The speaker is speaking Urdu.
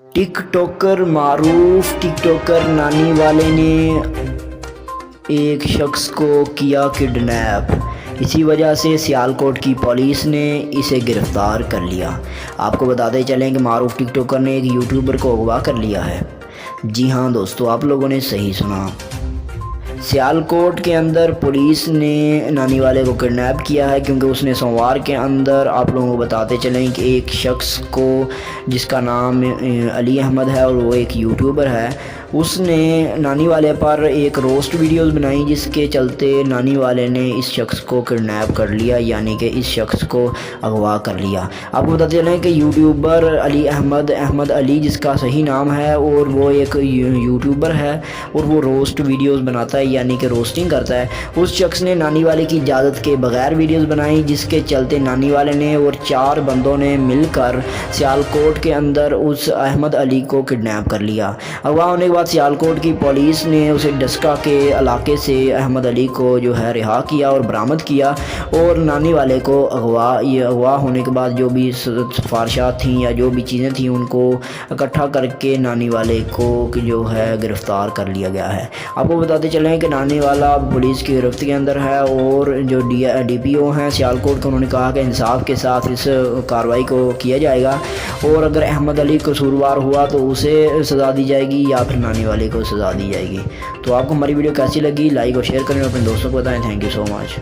ٹک ٹاکر معروف ٹک ٹاکر نانی والے نے ایک شخص کو کیا کڈنیپ، اسی وجہ سے سیالکوٹ کی پولیس نے اسے گرفتار کر لیا۔ آپ کو بتاتے چلیں کہ معروف ٹک ٹاکر نے ایک یوٹیوبر کو اغوا کر لیا ہے۔ جی ہاں دوستو، آپ لوگوں نے صحیح سنا، سیالکوٹ کے اندر پولیس نے نانی والے کو کڈنیپ کیا ہے، کیونکہ اس نے سوموار کے اندر، آپ لوگوں کو بتاتے چلیں کہ ایک شخص کو جس کا نام علی احمد ہے اور وہ ایک یوٹیوبر ہے، اس نے نانی والے پر ایک روسٹ ویڈیوز بنائی، جس کے چلتے نانی والے نے اس شخص کو کڈنیپ کر لیا، یعنی کہ اس شخص کو اغوا کر لیا۔ آپ کو بتاتے چلیں کہ یوٹیوبر علی احمد علی جس کا صحیح نام ہے، اور وہ ایک یوٹیوبر ہے اور وہ روسٹ ویڈیوز بناتا ہے، یعنی کہ روسٹنگ کرتا ہے۔ اس شخص نے نانی والے کی اجازت کے بغیر ویڈیوز بنائی، جس کے چلتے نانی والے نے اور 4 بندوں نے مل کر سیالکوٹ کے اندر اس احمد علی کو کڈنیپ کر لیا۔ اغوا ہونے کے بعد سیالکوٹ کی پولیس نے اسے ڈسکا کے علاقے سے احمد علی کو جو ہے رہا کیا اور برآمد کیا، اور نانی والے کو اغوا ہونے کے بعد جو بھی سفارشات تھیں یا جو بھی چیزیں تھیں ان کو اکٹھا کر کے نانی والے کو جو ہے گرفتار کر لیا گیا ہے۔ آپ کو بتاتے چلیں کہ نانی والا پولیس کی گرفت کے اندر ہے، اور جو ڈی پی او ہیں سیالکوٹ کے، انہوں نے کہا کہ انصاف کے ساتھ اس کارروائی کو کیا جائے گا، اور اگر احمد علی قصوروار ہوا تو اسے سزا دی جائے گی یا پھر نانی والے کو سزا دی جائے گی۔ تو آپ کو ہماری ویڈیو کیسی لگی، لائک اور شیئر کریں اور اپنے دوستوں کو بتائیں۔ Thank you so much.